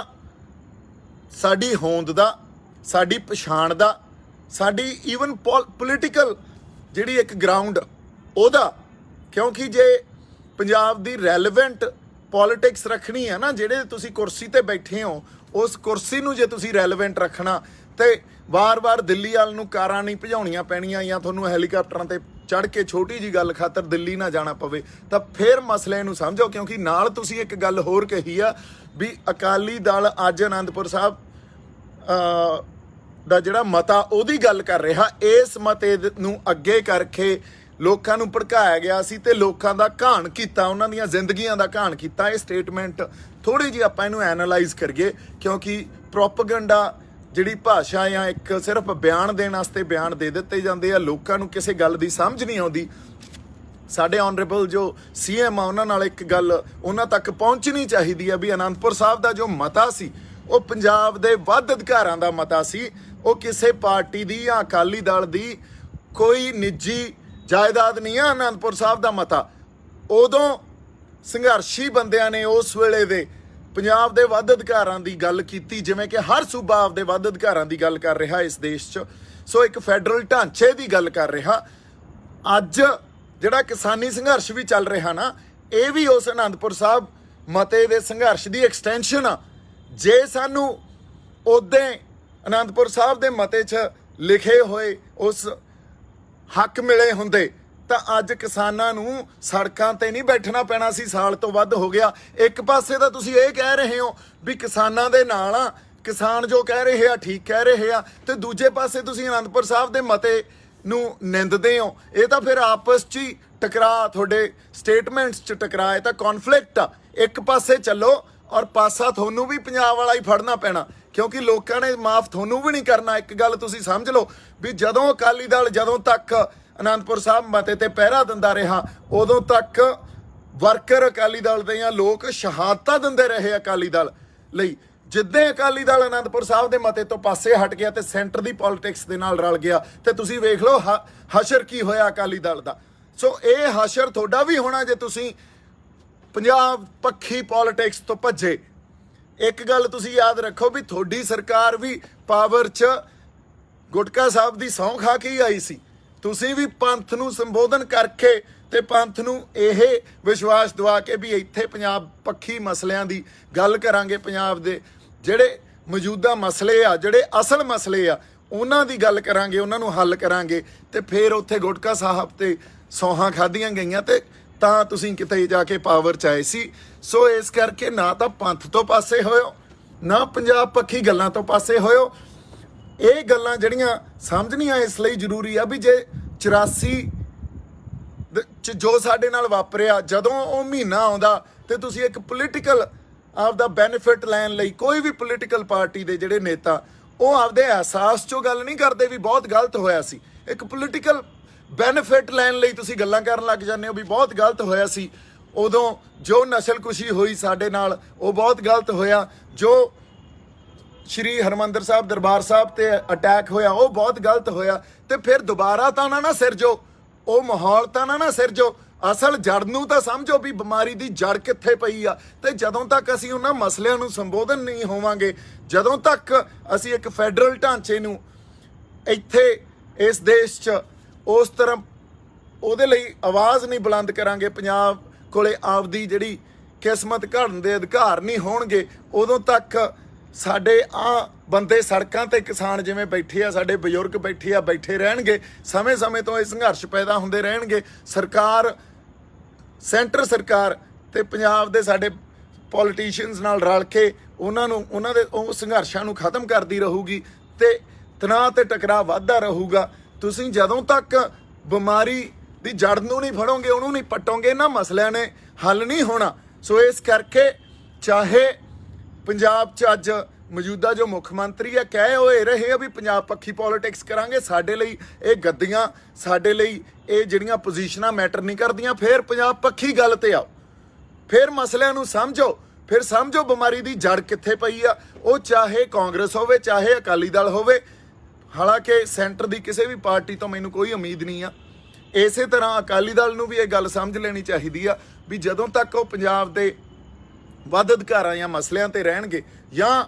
ਸਾਡੀ ਹੋਂਦ ਦਾ, ਸਾਡੀ ਪਛਾਣ ਦਾ, ਸਾਡੀ ਈਵਨ ਪੋਲੀਟੀਕਲ ਜਿਹੜੀ ਇੱਕ ਗਰਾਊਂਡ ਉਹਦਾ। ਕਿਉਂਕਿ ਜੇ ਪੰਜਾਬ ਦੀ ਰੈਲੇਵੈਂਟ ਪੋਲਿਟਿਕਸ ਰੱਖਣੀ ਹੈ ਨਾ, ਜਿਹੜੇ ਤੁਸੀਂ ਕੁਰਸੀ ਤੇ ਬੈਠੇ ਹੋ ਉਸ ਕੁਰਸੀ ਨੂੰ ਜੇ ਤੁਸੀਂ ਰੈਲੇਵੈਂਟ ਰੱਖਣਾ ਤੇ ਵਾਰ-ਵਾਰ ਦਿੱਲੀ ਵੱਲ ਨੂੰ ਕਾਰਾਂ ਨਹੀਂ ਭਜਾਉਣੀਆਂ ਪੈਣੀਆਂ ਜਾਂ ਤੁਹਾਨੂੰ ਹੈਲੀਕਾਪਟਰਾਂ ਤੇ ਚੜ੍ਹ ਕੇ ਛੋਟੀ ਜੀ ਗੱਲ ਖਾਤਰ ਦਿੱਲੀ ਨਾ ਜਾਣਾ ਪਵੇ, ਤਾਂ ਫਿਰ ਮਸਲੇ ਨੂੰ ਸਮਝੋ। ਕਿਉਂਕਿ ਨਾਲ ਤੁਸੀਂ ਇੱਕ ਗੱਲ ਹੋਰ ਕਹੀ ਆ ਵੀ ਅਕਾਲੀ ਦਲ ਅੱਜ ਅਨੰਦਪੁਰ ਸਾਹਿਬ ਦਾ ਜਿਹੜਾ ਮਤਾ ਉਹਦੀ ਗੱਲ ਕਰ ਰਿਹਾ। ਇਸ ਮਤੇ ਨੂੰ ਅੱਗੇ ਕਰਕੇ ਲੋਕਾਂ ਨੂੰ ਭੜਕਾਇਆ ਗਿਆ ਸੀ ਤੇ ਲੋਕਾਂ ਦਾ ਘਾਣ ਕੀਤਾ, ਉਹਨਾਂ ਦੀਆਂ ਜ਼ਿੰਦਗੀਆਂ ਦਾ ਘਾਣ ਕੀਤਾ। ਇਹ ਸਟੇਟਮੈਂਟ ਥੋੜੀ ਜਿਹੀ ਆਪਾਂ ਇਹਨੂੰ ਐਨਾਲਾਈਜ਼ ਕਰੀਏ, ਕਿਉਂਕਿ ਪ੍ਰੋਪੇਗੈਂਡਾ ਜਿਹੜੀ ਭਾਸ਼ਾ ਆ ਇੱਕ ਸਿਰਫ ਬਿਆਨ ਦੇਣ ਵਾਸਤੇ ਬਿਆਨ ਦੇ ਦਿੱਤੇ ਜਾਂਦੇ ਆ, ਲੋਕਾਂ ਨੂੰ ਕਿਸੇ ਗੱਲ ਦੀ ਸਮਝ ਨਹੀਂ ਆਉਂਦੀ। ਸਾਡੇ ਆਨਰੇਬਲ ਜੋ ਸੀਐਮ ਆ ਉਹਨਾਂ ਨਾਲ ਇੱਕ ਗੱਲ ਉਹਨਾਂ ਤੱਕ ਪਹੁੰਚਣੀ ਚਾਹੀਦੀ ਆ ਵੀ ਅਨੰਦਪੁਰ ਸਾਹਿਬ ਦਾ ਜੋ ਮਤਾ ਸੀ ਉਹ ਪੰਜਾਬ ਦੇ ਵੱਧ ਅਧਿਕਾਰਾਂ ਦਾ ਮਤਾ ਸੀ। ਉਹ ਕਿਸੇ ਪਾਰਟੀ ਦੀ ਜਾਂ ਅਕਾਲੀ ਦਲ ਦੀ ਕੋਈ ਨਿੱਜੀ ਜਾਇਦਾਦ ਨਹੀਂ ਆ ਅਨੰਦਪੁਰ ਸਾਹਿਬ ਦਾ ਮਤਾ। ਉਦੋਂ ਸੰਘਰਸ਼ੀ ਬੰਦਿਆਂ ਨੇ ਉਸ ਵੇਲੇ ਦੇ ਪੰਜਾਬ ਦੇ ਵੱਧ ਅਧਿਕਾਰਾਂ ਦੀ ਗੱਲ ਕੀਤੀ, ਜਿਵੇਂ ਕਿ ਹਰ ਸੂਬਾ ਆਪਦੇ ਵੱਧ ਅਧਿਕਾਰਾਂ ਦੀ ਗੱਲ ਕਰ ਰਿਹਾ ਇਸ ਦੇਸ਼ 'ਚ। ਸੋ ਇੱਕ ਫੈਡਰਲ ਢਾਂਚੇ ਦੀ ਗੱਲ ਕਰ ਰਿਹਾ। ਅੱਜ ਜਿਹੜਾ ਕਿਸਾਨੀ ਸੰਘਰਸ਼ ਵੀ ਚੱਲ ਰਿਹਾ ਨਾ, ਇਹ ਵੀ ਉਸ ਅਨੰਦਪੁਰ ਸਾਹਿਬ ਮਤੇ ਦੇ ਸੰਘਰਸ਼ ਦੀ ਐਕਸਟੈਂਸ਼ਨ ਆ। ਜੇ ਸਾਨੂੰ ਉਦੋਂ ਅਨੰਦਪੁਰ ਸਾਹਿਬ ਦੇ ਮਤੇ 'ਚ ਲਿਖੇ ਹੋਏ ਉਸ ਹੱਕ ਮਿਲੇ ਹੁੰਦੇ ਤਾਂ ਅੱਜ ਕਿਸਾਨਾਂ ਨੂੰ ਸੜਕਾਂ ਤੇ ਨਹੀਂ ਬੈਠਣਾ ਪੈਣਾ ਸੀ। ਸਾਲ ਤੋਂ ਵੱਧ ਹੋ ਗਿਆ। ਇੱਕ ਪਾਸੇ ਤਾਂ ਤੁਸੀਂ ਇਹ ਕਹਿ ਰਹੇ ਹੋ ਵੀ ਕਿਸਾਨਾਂ ਦੇ ਨਾਲ ਆ, ਕਿਸਾਨ ਜੋ ਕਹਿ ਰਹੇ ਆ ਠੀਕ ਕਹਿ ਰਹੇ ਆ, ਤੇ ਦੂਜੇ ਪਾਸੇ ਤੁਸੀਂ ਅਨੰਦਪੁਰ ਸਾਹਿਬ ਦੇ ਮਤੇ ਨੂੰ ਨਿੰਦਦੇ ਹੋ। ਇਹ ਤਾਂ ਫਿਰ ਆਪਸ 'ਚ ਹੀ ਟਕਰਾਅ, ਤੁਹਾਡੇ ਸਟੇਟਮੈਂਟਸ 'ਚ ਟਕਰਾਅ, ਇਹ ਤਾਂ ਕੌਨਫਲਿਕਟ ਆ। ਇੱਕ ਪਾਸੇ ਚੱਲੋ ਔਰ ਪਾਸਾ ਤੁਹਾਨੂੰ ਵੀ ਪੰਜਾਬ ਵਾਲਾ ਹੀ ਫੜਨਾ ਪੈਣਾ, ਕਿਉਂਕਿ ਲੋਕਾਂ ਨੇ ਮਾਫ ਤੁਹਾਨੂੰ ਵੀ ਨਹੀਂ ਕਰਨਾ। ਇੱਕ ਗੱਲ ਤੁਸੀਂ ਸਮਝ ਲਓ ਵੀ ਜਦੋਂ ਅਕਾਲੀ ਦਲ ਜਦੋਂ ਤੱਕ ਅਨੰਦਪੁਰ ਸਾਹਿਬ ਮਤੇ ਤੇ ਪਹਿਰਾ ਦਿੰਦਾ ਰਿਹਾ, ਉਦੋਂ ਤੱਕ ਵਰਕਰ ਅਕਾਲੀ ਦਲ ਦੇ ਜਾਂ ਲੋਕ ਸ਼ਹਾਦਤਾਂ ਦਿੰਦੇ ਰਹੇ ਅਕਾਲੀ ਦਲ ਲਈ। ਜਿੱਦਾਂ ਅਕਾਲੀ ਦਲ ਅਨੰਦਪੁਰ ਸਾਹਿਬ ਦੇ ਮਤੇ ਤੋਂ ਪਾਸੇ ਹਟ ਗਿਆ ਤੇ ਸੈਂਟਰ ਦੀ ਪੋਲਿਟਿਕਸ ਦੇ ਨਾਲ ਰਲ ਗਿਆ, ਤੇ ਤੁਸੀਂ ਵੇਖ ਲਓ ਹਸ਼ਰ ਕੀ ਹੋਇਆ ਅਕਾਲੀ ਦਲ ਦਾ। ਸੋ ਇਹ ਹਸ਼ਰ ਤੁਹਾਡਾ ਵੀ ਹੋਣਾ ਜੇ ਤੁਸੀਂ ਪੰਜਾਬ ਪੱਖੀ ਪੋਲਿਟਿਕਸ ਤੋਂ ਭੱਜੇ। ਇੱਕ ਗੱਲ ਤੁਸੀਂ ਯਾਦ ਰੱਖੋ ਵੀ ਤੁਹਾਡੀ ਸਰਕਾਰ ਵੀ ਪਾਵਰ 'ਚ ਗੁਟਕਾ ਸਾਹਿਬ ਦੀ ਸਹੁੰ ਖਾ ਕੇ ਹੀ ਆਈ ਸੀ। ਤੁਸੀਂ ਵੀ ਪੰਥ ਨੂੰ ਸੰਬੋਧਨ ਕਰਕੇ ਤੇ ਪੰਥ ਨੂੰ ਇਹ ਵਿਸ਼ਵਾਸ ਦਿਵਾ ਕੇ ਵੀ ਇੱਥੇ ਪੰਜਾਬ ਪੱਖੀ ਮਸਲਿਆਂ ਦੀ ਗੱਲ ਕਰਾਂਗੇ, ਪੰਜਾਬ ਦੇ ਜਿਹੜੇ ਮੌਜੂਦਾ ਮਸਲੇ ਆ, ਜਿਹੜੇ ਅਸਲ ਮਸਲੇ ਆ, ਉਹਨਾਂ ਦੀ ਗੱਲ ਕਰਾਂਗੇ, ਉਹਨਾਂ ਨੂੰ ਹੱਲ ਕਰਾਂਗੇ। ਤੇ ਫਿਰ ਉੱਥੇ ਗੁਟਕਾ ਸਾਹਿਬ ਤੇ ਸੌਹਾਂ ਖਾਧੀਆਂ ਗਈਆਂ ਤੇ ਤਾਂ ਤੁਸੀਂ ਕਿਤੇ ਜਾ ਕੇ ਪਾਵਰ 'ਚ ਆਏ ਸੀ। ਸੋ ਇਸ ਕਰਕੇ ਨਾ ਤਾਂ ਪੰਥ ਤੋਂ ਪਾਸੇ ਹੋਇਓ, ਨਾ ਪੰਜਾਬ ਪੱਖੀ ਗੱਲਾਂ ਤੋਂ ਪਾਸੇ ਹੋਇਓ। ਇਹ ਗੱਲਾਂ ਜਿਹੜੀਆਂ ਸਮਝਣੀਆਂ ਇਸ ਲਈ ਜ਼ਰੂਰੀ ਆ ਵੀ ਜੇ 84 'ਚ ਜੋ ਸਾਡੇ ਨਾਲ ਵਾਪਰਿਆ, ਜਦੋਂ ਉਹ ਮਹੀਨਾ ਆਉਂਦਾ ਤੇ ਤੁਸੀਂ ਇੱਕ ਪੋਲੀਟੀਕਲ ਆਪਦਾ ਬੈਨੀਫਿਟ ਲੈਣ ਲਈ, ਕੋਈ ਵੀ ਪੋਲੀਟੀਕਲ ਪਾਰਟੀ ਦੇ ਜਿਹੜੇ ਨੇਤਾ ਉਹ ਆਪਦੇ ਅਹਿਸਾਸ 'ਚੋਂ ਗੱਲ ਨਹੀਂ ਕਰਦੇ ਵੀ ਬਹੁਤ ਗਲਤ ਹੋਇਆ ਸੀ। ਇੱਕ ਪੋਲੀਟੀਕਲ ਬੈਨੀਫਿਟ ਲੈਣ ਲਈ ਤੁਸੀਂ ਗੱਲਾਂ ਕਰਨ ਲੱਗ ਜਾਂਦੇ ਹੋ ਵੀ ਬਹੁਤ ਗਲਤ ਹੋਇਆ ਸੀ। ਉਦੋਂ ਜੋ ਨਸਲਕੁਸ਼ੀ ਹੋਈ ਸਾਡੇ ਨਾਲ ਉਹ ਬਹੁਤ ਗਲਤ ਹੋਇਆ, ਜੋ ਸ਼੍ਰੀ ਹਰਿਮੰਦਰ ਸਾਹਿਬ ਦਰਬਾਰ ਸਾਹਿਬ ਤੇ ਅਟੈਕ ਹੋਇਆ ਉਹ ਬਹੁਤ ਗਲਤ ਹੋਇਆ। ਤੇ ਫਿਰ ਦੁਬਾਰਾ ਤਾਂ ਨਾ ਸਿਰਜੋ, ਉਹ ਮਾਹੌਲ ਤਾਂ ਨਾ ਸਿਰਜੋ। ਅਸਲ ਜੜ ਨੂੰ ਤਾਂ ਸਮਝੋ ਵੀ ਬਿਮਾਰੀ ਦੀ ਜੜ ਕਿੱਥੇ ਪਈ ਆ। ਤੇ ਜਦੋਂ ਤੱਕ ਅਸੀਂ ਉਹਨਾਂ ਮਸਲਿਆਂ ਨੂੰ ਸੰਬੋਧਨ ਨਹੀਂ ਹੋਵਾਂਗੇ, ਜਦੋਂ ਤੱਕ ਅਸੀਂ ਇੱਕ ਫੈਡਰਲ ਢਾਂਚੇ ਨੂੰ ਇੱਥੇ ਇਸ ਦੇਸ਼ 'ਚ ਉਸ ਤਰ੍ਹਾਂ ਉਹਦੇ ਲਈ ਆਵਾਜ਼ ਨਹੀਂ ਬੁਲੰਦ ਕਰਾਂਗੇ, ਪੰਜਾਬ ਕੋਲੇ ਆਪਦੀ ਜਿਹੜੀ ਕਿਸਮਤ ਘੜਨ ਦੇ ਅਧਿਕਾਰ ਨਹੀਂ ਹੋਣਗੇ, ਉਦੋਂ ਤੱਕ ਸਾਡੇ ਆ ਬੰਦੇ ਸੜਕਾਂ ਤੇ ਕਿਸਾਨ ਜਿਵੇਂ ਬੈਠੇ ਆ, ਸਾਡੇ ਬਜ਼ੁਰਗ ਬੈਠੇ ਆ, ਬੈਠੇ ਰਹਿਣਗੇ। ਸਮੇਂ-ਸਮੇਂ ਤੋਂ ਇਹ ਸੰਘਰਸ਼ ਪੈਦਾ ਹੁੰਦੇ ਰਹਿਣਗੇ। ਸਰਕਾਰ, ਸੈਂਟਰ ਸਰਕਾਰ ਤੇ ਪੰਜਾਬ ਦੇ ਸਾਡੇ ਪੋਲੀਟੀਸ਼ੀਅਨਸ ਨਾਲ ਰਲ ਕੇ ਉਹਨਾਂ ਦੇ ਉਹ ਸੰਘਰਸ਼ਾਂ ਨੂੰ ਖਤਮ ਕਰਦੀ ਰਹੂਗੀ ਤੇ ਤਣਾਅ ਤੇ ਟਕਰਾਅ ਵੱਧਦਾ ਰਹੂਗਾ। ਤੁਸੀਂ ਜਦੋਂ ਤੱਕ ਬਿਮਾਰੀ ਦੀ ਜੜ ਨੂੰ ਨਹੀਂ ਫੜੋਗੇ, ਉਹਨੂੰ ਨਹੀਂ ਪੱਟੋਗੇ, ਇਹਨਾਂ ਮਸਲਿਆਂ ਨੇ ਹੱਲ ਨਹੀਂ ਹੋਣਾ। ਸੋ ਇਸ ਕਰਕੇ ਚਾਹੇ ਪੰਜਾਬ 'ਚ ਅੱਜ ਮੌਜੂਦਾ ਜੋ ਮੁੱਖ ਮੰਤਰੀ ਆ ਕਹਿ ਹੋਏ ਰਹੇ ਆ ਵੀ ਪੰਜਾਬ ਪੱਖੀ ਪੋਲਿਟਿਕਸ ਕਰਾਂਗੇ, ਸਾਡੇ ਲਈ ਇਹ ਗੱਦੀਆਂ, ਸਾਡੇ ਲਈ ਇਹ ਜਿਹੜੀਆਂ ਪੋਜੀਸ਼ਨਾਂ ਮੈਟਰ ਨਹੀਂ ਕਰਦੀਆਂ, ਫਿਰ ਪੰਜਾਬ ਪੱਖੀ ਗੱਲ ਤੇ ਆਓ, ਫਿਰ ਮਸਲਿਆਂ ਨੂੰ ਸਮਝੋ, ਫਿਰ ਸਮਝੋ ਬਿਮਾਰੀ ਦੀ ਜੜ ਕਿੱਥੇ ਪਈ ਆ। ਉਹ ਚਾਹੇ ਕਾਂਗਰਸ ਹੋਵੇ, ਚਾਹੇ ਅਕਾਲੀ ਦਲ ਹੋਵੇ, ਹਾਲਾਂਕਿ ਸੈਂਟਰ ਦੀ ਕਿਸੇ ਵੀ ਪਾਰਟੀ ਤੋਂ ਮੈਨੂੰ ਕੋਈ ਉਮੀਦ ਨਹੀਂ ਆ। ਇਸੇ ਤਰ੍ਹਾਂ ਅਕਾਲੀ ਦਲ ਨੂੰ ਵੀ ਇਹ ਗੱਲ ਸਮਝ ਲੈਣੀ ਚਾਹੀਦੀ ਆ ਵੀ ਜਦੋਂ ਤੱਕ ਉਹ ਪੰਜਾਬ ਦੇ ਵੱਧ ਅਧਿਕਾਰਾਂ ਜਾਂ ਮਸਲਿਆਂ ਤੇ ਰਹਿਣਗੇ, ਜਾਂ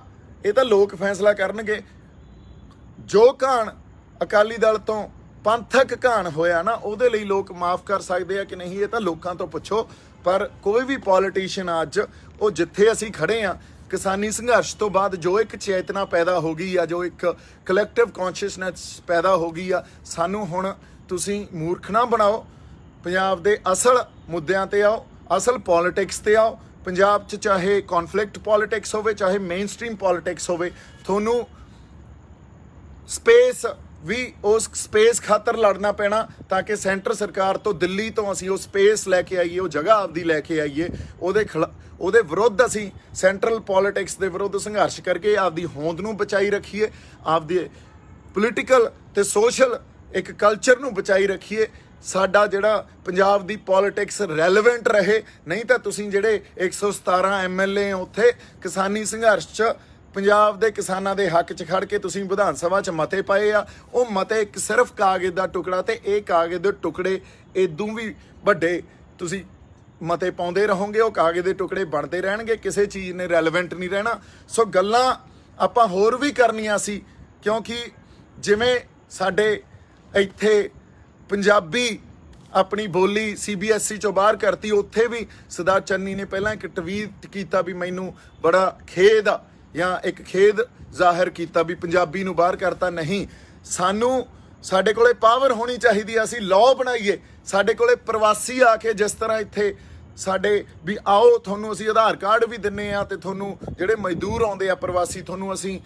ਇਹ ਤਾਂ ਲੋਕ ਫੈਸਲਾ ਕਰਨਗੇ, ਜੋ ਘਾਣ ਅਕਾਲੀ ਦਲ ਤੋਂ ਪੰਥਕ ਘਾਣ ਹੋਇਆ ਨਾ, ਉਹਦੇ ਲਈ ਲੋਕ ਮਾਫ ਕਰ ਸਕਦੇ ਆ ਕਿ ਨਹੀਂ, ਇਹ ਤਾਂ ਲੋਕਾਂ ਤੋਂ ਪੁੱਛੋ। ਪਰ ਕੋਈ ਵੀ ਪੋਲੀਟੀਸ਼ੀਅਨ ਅੱਜ ਉਹ ਜਿੱਥੇ ਅਸੀਂ ਖੜੇ ਆ, ਕਿਸਾਨੀ ਸੰਘਰਸ਼ ਤੋਂ ਬਾਅਦ ਜੋ ਇੱਕ ਚੇਤਨਾ ਪੈਦਾ ਹੋ ਗਈ ਆ, ਜੋ ਇੱਕ ਕਲੈਕਟਿਵ ਕੌਨਸ਼ੀਅਸਨੈਸ ਪੈਦਾ ਹੋ ਗਈ ਆ, ਸਾਨੂੰ ਹੁਣ ਤੁਸੀਂ ਮੂਰਖ ਨਾ ਬਣਾਓ। ਪੰਜਾਬ ਦੇ ਅਸਲ ਮੁੱਦਿਆਂ ਤੇ ਆਓ, ਅਸਲ ਪੋਲਿਟਿਕਸ ਤੇ ਆਓ। ਪੰਜਾਬ 'ਚ ਚਾਹੇ ਕੌਨਫਲਿਕਟ ਪੋਲਿਟਿਕਸ ਹੋਵੇ, ਚਾਹੇ ਮੇਨ ਸਟ੍ਰੀਮ ਪੋਲਿਟਿਕਸ ਹੋਵੇ, ਤੁਹਾਨੂੰ ਸਪੇਸ ਵੀ ਉਸ ਸਪੇਸ ਖਾਤਰ ਲੜਨਾ ਪੈਣਾ ਤਾਂ ਕਿ ਸੈਂਟਰ ਸਰਕਾਰ ਤੋਂ, ਦਿੱਲੀ ਤੋਂ ਅਸੀਂ ਉਹ ਸਪੇਸ ਲੈ ਕੇ ਆਈਏ, ਉਹ ਜਗ੍ਹਾ ਆਪਦੀ ਲੈ ਕੇ ਆਈਏ। ਉਹਦੇ ਵਿਰੁੱਧ ਅਸੀਂ ਸੈਂਟਰਲ ਪੋਲਿਟਿਕਸ ਦੇ ਵਿਰੁੱਧ ਸੰਘਰਸ਼ ਕਰਕੇ ਆਪਦੀ ਹੋਂਦ ਨੂੰ ਬਚਾਈ ਰੱਖੀਏ, ਆਪਦੇ ਪੋਲੀਟੀਕਲ ਤੇ ਸੋਸ਼ਲ ਇੱਕ ਕਲਚਰ ਨੂੰ ਬਚਾਈ ਰੱਖੀਏ। ਸਾਡਾ ਜਿਹੜਾ ਪੰਜਾਬ ਦੀ ਪੋਲਿਟਿਕਸ ਰੈਲੇਵੈਂਟ ਰਹੇ। ਨਹੀਂ ਤਾਂ ਤੁਸੀਂ ਜਿਹੜੇ 117 MLA ਉੱਥੇ ਕਿਸਾਨੀ ਸੰਘਰਸ਼ 'ਚ ਪੰਜਾਬ ਦੇ ਕਿਸਾਨਾਂ ਦੇ ਹੱਕ 'ਚ ਖੜ ਕੇ ਤੁਸੀਂ ਵਿਧਾਨ ਸਭਾ 'ਚ ਮਤੇ ਪਾਏ ਆ, ਉਹ ਮਤੇ ਇੱਕ ਸਿਰਫ ਕਾਗਜ਼ ਦਾ ਟੁਕੜਾ, ਤੇ ਇਹ ਕਾਗਜ਼ ਦੇ ਟੁਕੜੇ ਇਦੋਂ ਵੀ ਵੱਡੇ ਤੁਸੀਂ ਮਤੇ ਪਾਉਂਦੇ ਰਹੋਗੇ, ਉਹ ਕਾਗਜ਼ ਦੇ ਟੁਕੜੇ ਬਣਦੇ ਰਹਿਣਗੇ, ਕਿਸੇ ਚੀਜ਼ ਨੇ ਰੈਲੇਵੈਂਟ ਨਹੀਂ ਰਹਿਣਾ। ਸੋ ਗੱਲਾਂ ਆਪਾਂ ਹੋਰ ਵੀ ਕਰਨੀਆਂ ਸੀ, ਕਿਉਂਕਿ ਜਿਵੇਂ ਸਾਡੇ ਇੱਥੇ ਪੰਜਾਬੀ ਆਪਣੀ ਬੋਲੀ CBSE ਚੋਂ ਬਾਹਰ ਕਰਤੀ, ਉੱਥੇ ਵੀ ਸਰਦਾਰ ਚੰਨੀ ਨੇ ਪਹਿਲਾਂ ਇੱਕ ਟਵੀਟ ਕੀਤਾ ਵੀ ਮੈਨੂੰ ਬੜਾ ਖੇਦ ਆ, ਜਾਂ ਇੱਕ ਖੇਦ ਜ਼ਾਹਿਰ ਕੀਤਾ ਵੀ ਪੰਜਾਬੀ ਨੂੰ ਬਾਹਰ ਕਰਤਾ। ਨਹੀਂ, ਸਾਡੇ ਕੋਲੇ ਪਾਵਰ ਹੋਣੀ ਚਾਹੀਦੀ ਆ, ਅਸੀਂ ਲਾਅ ਬਣਾਈਏ। ਸਾਡੇ ਕੋਲੇ ਪ੍ਰਵਾਸੀ ਆ ਕੇ ਜਿਸ ਤਰ੍ਹਾਂ ਇੱਥੇ ਸਾਡੇ ਵੀ ਆਓ, ਤੁਹਾਨੂੰ ਅਸੀਂ ਆਧਾਰ ਕਾਰਡ ਵੀ ਦਿੰਨੇ ਆ, ਤੇ ਤੁਹਾਨੂੰ ਜਿਹੜੇ ਮਜ਼ਦੂਰ ਆਉਂਦੇ ਆ ਪ੍ਰਵਾਸੀ, ਤੁਹਾਨੂੰ ਅਸੀਂ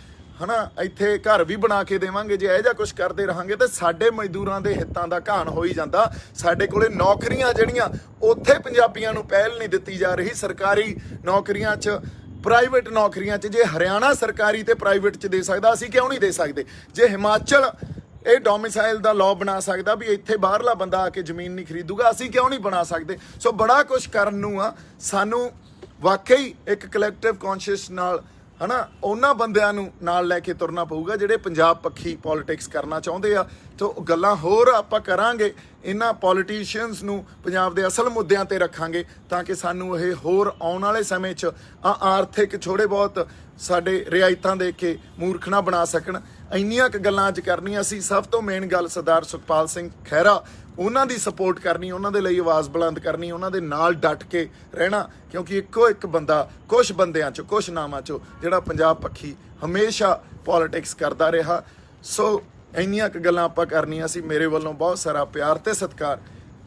ਇੱਥੇ ਘਰ ਵੀ ਬਣਾ ਕੇ ਦੇਵਾਂਗੇ। ਜੇ ਇਹੋ ਜਿਹਾ ਕੁਛ ਕਰਦੇ ਰਹਾਂਗੇ ਤੇ ਸਾਡੇ ਮਜ਼ਦੂਰਾਂ ਦੇ ਹਿੱਤਾਂ ਦਾ ਘਾਣ ਹੋ ਹੀ ਜਾਂਦਾ। ਸਾਡੇ ਕੋਲੇ ਨੌਕਰੀਆਂ ਜਿਹੜੀਆਂ, ਉੱਥੇ ਪੰਜਾਬੀਆਂ ਨੂੰ ਪਹਿਲ ਨਹੀਂ ਦਿੱਤੀ ਜਾ ਰਹੀ। ਸਰਕਾਰੀ ਨੌਕਰੀਆਂ 'ਚ, ਪ੍ਰਾਈਵੇਟ ਨੌਕਰੀਆਂ 'ਚ ਜੇ ਹਰਿਆਣਾ ਸਰਕਾਰੀ ਤੇ ਪ੍ਰਾਈਵੇਟ 'ਚ ਦੇ ਸਕਦਾ, ਅਸੀਂ ਕਿਉਂ ਨਹੀਂ ਦੇ ਸਕਦੇ? ਜੇ ਹਿਮਾਚਲ ਇਹ ਡੋਮਿਸਾਈਲ ਦਾ ਲਾਅ ਬਣਾ ਸਕਦਾ ਵੀ ਇੱਥੇ ਬਾਹਰਲਾ ਬੰਦਾ ਆ ਕੇ ਜ਼ਮੀਨ ਨਹੀਂ ਖਰੀਦੂਗਾ, ਅਸੀਂ ਕਿਉਂ ਨਹੀਂ ਬਣਾ ਸਕਦੇ? ਸੋ ਬੜਾ ਕੁਛ ਕਰਨ ਨੂੰ ਆ। ਸਾਨੂੰ ਵਾਕਈ ਇੱਕ ਕਲੈਕਟਿਵ ਕੌਨਸ਼ੀਅਸ ਨਾਲ ਉਹਨਾਂ ਬੰਦਿਆਂ ਨੂੰ ਨਾਲ ਲੈ ਕੇ ਤੁਰਨਾ ਪਊਗਾ ਜਿਹੜੇ ਪੰਜਾਬ ਪੱਖੀ ਪੋਲਿਟਿਕਸ ਕਰਨਾ ਚਾਹੁੰਦੇ ਆ। ਤੋ ਗੱਲਾਂ ਹੋਰ ਆਪਾਂ ਕਰਾਂਗੇ, ਇਹਨਾਂ ਪੋਲੀਟੀਸ਼ੀਅਨਸ ਨੂੰ ਪੰਜਾਬ ਦੇ ਅਸਲ ਮੁੱਦਿਆਂ ਤੇ ਰੱਖਾਂਗੇ ਤਾਂ ਕਿ ਸਾਨੂੰ ਇਹ ਹੋਰ ਆਉਣ ਵਾਲੇ ਸਮੇਂ 'ਚ ਆਰਥਿਕ ਥੋੜੇ ਬਹੁਤ ਸਾਡੇ ਰਿਆਇਤਾਂ ਦੇ ਕੇ ਮੂਰਖ ਨਾ ਬਣਾ ਸਕਣ। ਇੰਨੀਆਂ ਕੁ ਗੱਲਾਂ ਅੱਜ ਕਰਨੀਆਂ ਸੀ। ਸਭ ਤੋਂ ਮੇਨ ਗੱਲ ਸਰਦਾਰ ਸੁਖਪਾਲ ਸਿੰਘ ਖਹਿਰਾ, ਉਹਨਾਂ ਦੀ ਸਪੋਰਟ ਕਰਨੀ, ਉਹਨਾਂ ਦੇ ਲਈ ਆਵਾਜ਼ ਬੁਲੰਦ ਕਰਨੀ, ਉਹਨਾਂ ਦੇ ਨਾਲ ਡਟ ਕੇ ਰਹਿਣਾ, ਕਿਉਂਕਿ ਇੱਕੋ ਇੱਕ ਬੰਦਾ ਕੁਛ ਬੰਦਿਆਂ 'ਚੋਂ, ਕੁਛ ਨਾਮਾਂ 'ਚੋਂ ਜਿਹੜਾ ਪੰਜਾਬ ਪੱਖੀ ਹਮੇਸ਼ਾ ਪੋਲਿਟਿਕਸ ਕਰਦਾ ਰਿਹਾ। ਸੋ ਇੰਨੀਆਂ ਕੁ ਗੱਲਾਂ ਆਪਾਂ ਕਰਨੀਆਂ ਸੀ। ਮੇਰੇ ਵੱਲੋਂ ਬਹੁਤ ਸਾਰਾ ਪਿਆਰ ਤੇ ਸਤਿਕਾਰ।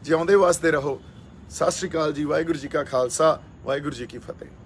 ਜਿਉਂਦੇ ਵਸਦੇ ਰਹੋ। ਸਤਿ ਸ਼੍ਰੀ ਅਕਾਲ ਜੀ। ਵਾਹਿਗੁਰੂ ਜੀ ਕਾ ਖਾਲਸਾ, ਵਾਹਿਗੁਰੂ ਜੀ ਕੀ ਫਤਿਹ।